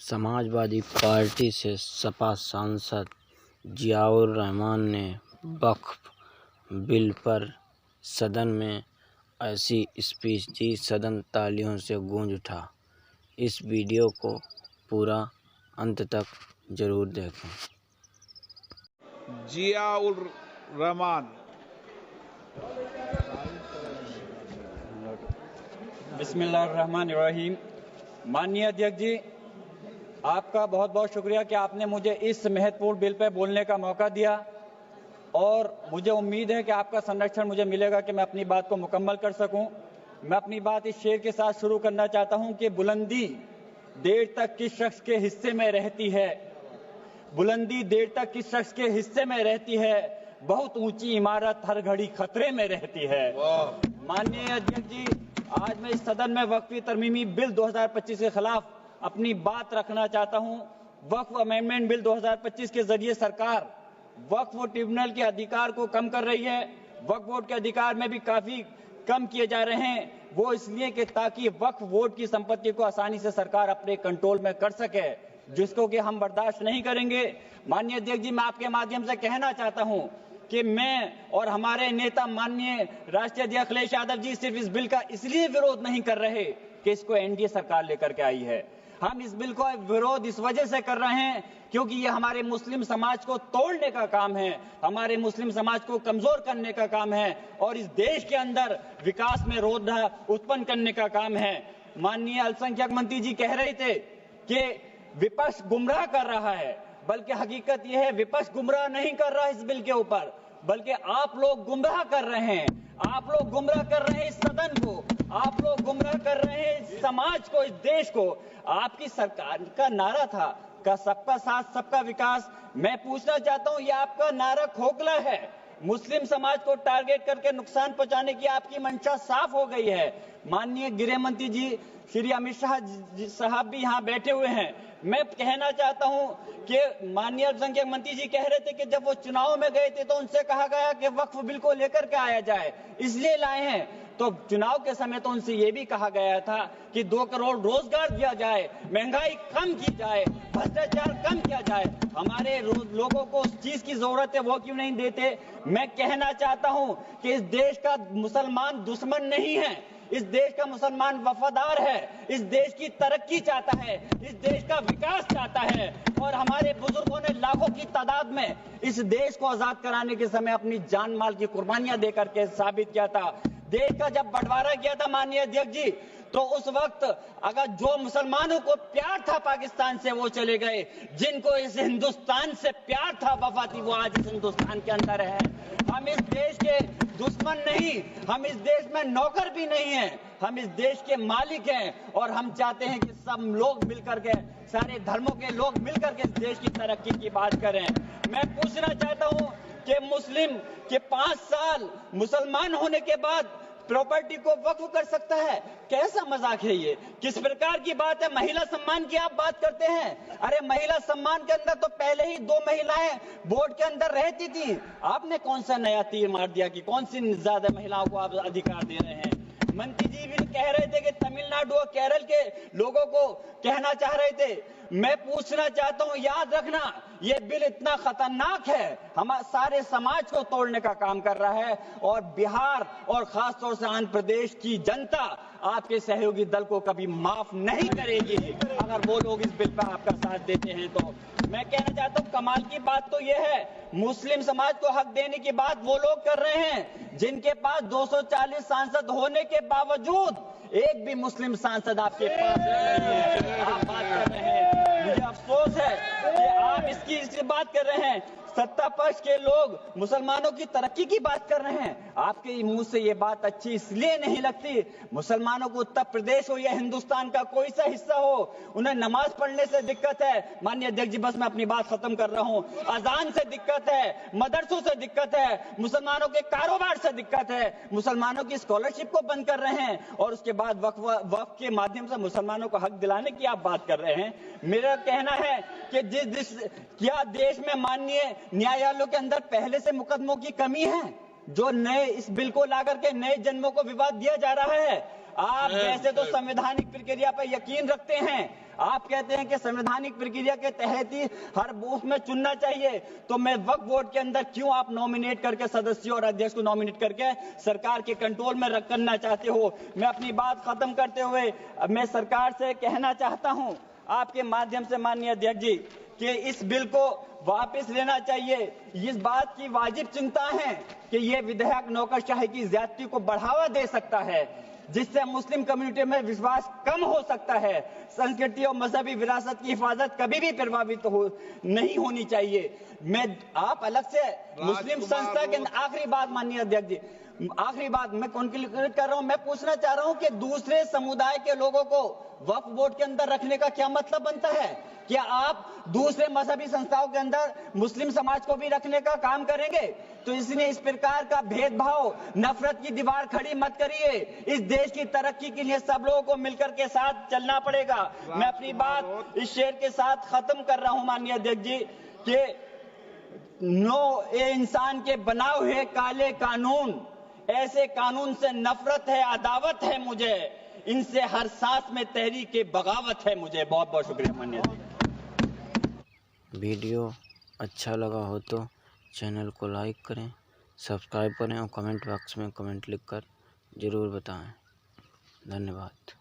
Samajwadi party से सपा सांसद जियाउर रहमान ने वक्फ बिल पर सदन में ऐसी स्पीच दी, सदन तालियों से गूंज उठा। इस वीडियो को पूरा अंत तक जरूर देखें। जियाउर रहमान। बिस्मिल्लाहिर्रहमानिर्रहीम। माननीय अध्यक्ष जी, आपका बहुत बहुत शुक्रिया कि आपने मुझे इस महत्वपूर्ण बिल पर बोलने का मौका दिया और मुझे उम्मीद है कि आपका संरक्षण मुझे मिलेगा कि मैं अपनी बात को मुकम्मल कर सकूं। मैं अपनी बात इस शेर के साथ शुरू करना चाहता हूं कि बुलंदी देर तक किस शख्स के हिस्से में रहती है, बुलंदी देर तक किस शख्स के हिस्से में रहती है, बहुत ऊंची इमारत हर घड़ी खतरे में रहती है। माननीय अध्यक्ष जी, आज मैं इस सदन में वक्फ तरमीमी बिल 2025 के खिलाफ अपनी बात रखना चाहता हूं। वक्फ अमेंडमेंट बिल 2025 के जरिए सरकार वक्फ ट्रिब्यूनल के अधिकार को कम कर रही है। वक्फ बोर्ड के अधिकार में भी काफी कम किए जा रहे हैं। वो इसलिए कि ताकि वक्फ बोर्ड की संपत्ति को आसानी से सरकार अपने कंट्रोल में कर सके, जिसको कि हम बर्दाश्त नहीं करेंगे। माननीय अध्यक्ष जी, मैं आपके माध्यम से कहना चाहता हूं कि मैं और हमारे नेता माननीय राष्ट्रीय अध्यक्ष अखिलेश यादव जी सिर्फ इस बिल का इसलिए विरोध नहीं कर रहे कि इसको एनडीए सरकार लेकर के आई है। हम इस बिल को विरोध इस वजह से कर रहे हैं क्योंकि ये हमारे मुस्लिम समाज को तोड़ने का काम है, हमारे मुस्लिम समाज को कमजोर करने का काम है और इस देश के अंदर विकास में रोधा उत्पन्न करने का काम है। माननीय अल्पसंख्यक मंत्री जी कह रहे थे कि विपक्ष गुमराह कर रहा है, बल्कि हकीकत यह है विपक्ष गुमराह नहीं कर रहा इस बिल के ऊपर, बल्कि आप लोग गुमराह कर रहे हैं। आप लोग गुमराह कर रहे हैं इस सदन को, आप लोग गुमराह कर रहे हैं इस समाज को, इस देश को। आपकी सरकार का नारा था का सबका साथ सबका विकास। मैं पूछना चाहता हूं, यह आपका नारा खोखला है। मुस्लिम समाज को टारगेट करके नुकसान पहुंचाने की आपकी मंशा साफ हो गई है। माननीय गृह मंत्री जी श्री अमित शाह साहब भी यहाँ बैठे हुए हैं। मैं कहना चाहता हूं कि माननीय अल्पसंख्यक मंत्री जी कह रहे थे कि जब वो चुनाव में गए थे तो उनसे कहा गया कि वक्फ बिल को लेकर के आया जाए, इसलिए लाए हैं। तो चुनाव के समय तो उनसे ये भी कहा गया था कि 2 करोड़ रोजगार दिया जाए, महंगाई कम की जाए, भ्रष्टाचार कम किया जाए। हमारे लोगों को उस चीज की जरूरत है, वो क्यों नहीं देते? मैं कहना चाहता हूं कि इस देश का मुसलमान दुश्मन नहीं है, इस देश का मुसलमान वफादार है, इस देश की तरक्की चाहता है, इस देश का विकास चाहता है। और हमारे बुजुर्गों ने लाखों की तादाद में इस देश को आजाद कराने के समय अपनी जान माल की कुर्बानियां देकर के साबित किया था। देश का जब बंटवारा किया था माननीय अध्यक्ष जी, तो उस वक्त अगर जो मुसलमानों को प्यार था पाकिस्तान से वो चले गए, जिनको इस हिंदुस्तान से प्यार था, वफा थी, वो आज इस हिंदुस्तान के अंदर है। हम इस देश के दुश्मन नहीं, हम इस देश में नौकर भी नहीं हैं, हम इस देश के मालिक हैं और हम चाहते हैं कि सब लोग मिलकर के, सारे धर्मों के लोग मिलकर के इस देश की तरक्की की बात करें। मैं पूछना चाहता हूं कि मुस्लिम के 5 साल मुसलमान होने के बाद प्रॉपर्टी को वक्फ कर सकता है? कैसा मजाक है ये? किस प्रकार की बात है? महिला सम्मान की आप बात करते हैं। अरे महिला सम्मान के अंदर तो पहले ही 2 महिलाएं बोर्ड के अंदर रहती थी। आपने कौन सा नया तीर मार दिया कि कौन सी ज्यादा महिलाओं को आप अधिकार दे रहे हैं? मंत्री जी भी कह रहे थे कि तमिलनाडु और केरल के लोगों को कहना चाह रहे थे। मैं पूछना चाहता हूं, याद रखना, यह बिल इतना खतरनाक है, हमारे सारे समाज को तोड़ने का काम कर रहा है और बिहार और खासतौर से आंध्र प्रदेश की जनता आपके सहयोगी दल को कभी माफ नहीं करेगी अगर वो लोग इस बिल पर आपका साथ देते हैं। तो मैं कहना चाहता हूं, कमाल की बात तो यह है, मुस्लिम समाज को हक देने की बात वो लोग कर रहे हैं जिनके पास 240 सांसद होने के बावजूद एक भी मुस्लिम सांसद आपके पास नहीं है। आप बात कर रहे हैं, मुझे अफसोस है कि आप इसकी बात कर रहे हैं। सत्ता पक्ष के लोग मुसलमानों की तरक्की की बात कर रहे हैं। आपके मुंह से ये बात अच्छी इसलिए नहीं लगती, मुसलमानों को उत्तर प्रदेश हो या हिंदुस्तान का कोई सा हिस्सा हो, उन्हें नमाज पढ़ने से दिक्कत है। माननीय अध्यक्ष जी, बस मैं अपनी बात खत्म कर रहा हूं। अजान से दिक्कत है, मदरसों से दिक्कत है, मुसलमानों के कारोबार से दिक्कत है, मुसलमानों की स्कॉलरशिप को बंद कर रहे हैं और उसके बाद वक्फ के माध्यम से मुसलमानों को हक दिलाने की आप बात कर रहे हैं। मेरा कहना है कि क्या देश में माननीय न्यायालयों के अंदर पहले से मुकदमों की कमी है जो नए इस बिल को लाकर के नए जन्मों को विवाद दिया जा रहा है? आप वैसे तो संवैधानिक प्रक्रिया पर यकीन रखते हैं, आप कहते हैं कि संवैधानिक प्रक्रिया के तहत ही हर बूथ में चुनना चाहिए, तो मैं वक्फ बोर्ड के अंदर क्यों आप नॉमिनेट करके सदस्यों और अध्यक्ष को नॉमिनेट करके सरकार के कंट्रोल में करना चाहते हो? मैं अपनी बात खत्म करते हुए मैं सरकार से कहना चाहता हूं आपके माध्यम से माननीय अध्यक्ष जी कि इस बिल को वापस लेना चाहिए। इस बात की वाजिब चिंता है कि यह विधेयक नौकरशाही की ज्यादती को बढ़ावा दे सकता है, जिससे मुस्लिम कम्युनिटी में विश्वास कम हो सकता है। संस्कृति और मजहबी विरासत की हिफाजत कभी भी प्रभावित नहीं होनी चाहिए। मैं आप अलग से मुस्लिम संस्था के आखिरी बात माननीय अध्यक्ष जी, आखिरी बात मैं कंक्लूड कर रहा हूं, मैं पूछना चाह रहा हूं कि दूसरे समुदाय के लोगों को वक्फ बोर्ड के अंदर रखने का क्या मतलब बनता है? क्या आप दूसरे मजहबी संस्थाओं के अंदर मुस्लिम समाज को भी रखने का काम करेंगे? तो इसलिए इस प्रकार का भेदभाव, नफरत की दीवार खड़ी मत करिए। इस देश की तरक्की के लिए सब लोगों को मिलकर के साथ चलना पड़ेगा। मैं अपनी बात इस शेर के साथ खत्म कर रहा हूं माननीय अध्यक्ष जी कि ये इंसान के बनाए हुए काले कानून, ऐसे कानून से नफरत है, अदावत है मुझे, इनसे हर सांस में तहरीक बगावत है मुझे। बहुत बहुत शुक्रिया माननीय। वीडियो अच्छा लगा हो तो चैनल को लाइक करें, सब्सक्राइब करें और कमेंट बॉक्स में कमेंट लिखकर ज़रूर बताएं। धन्यवाद।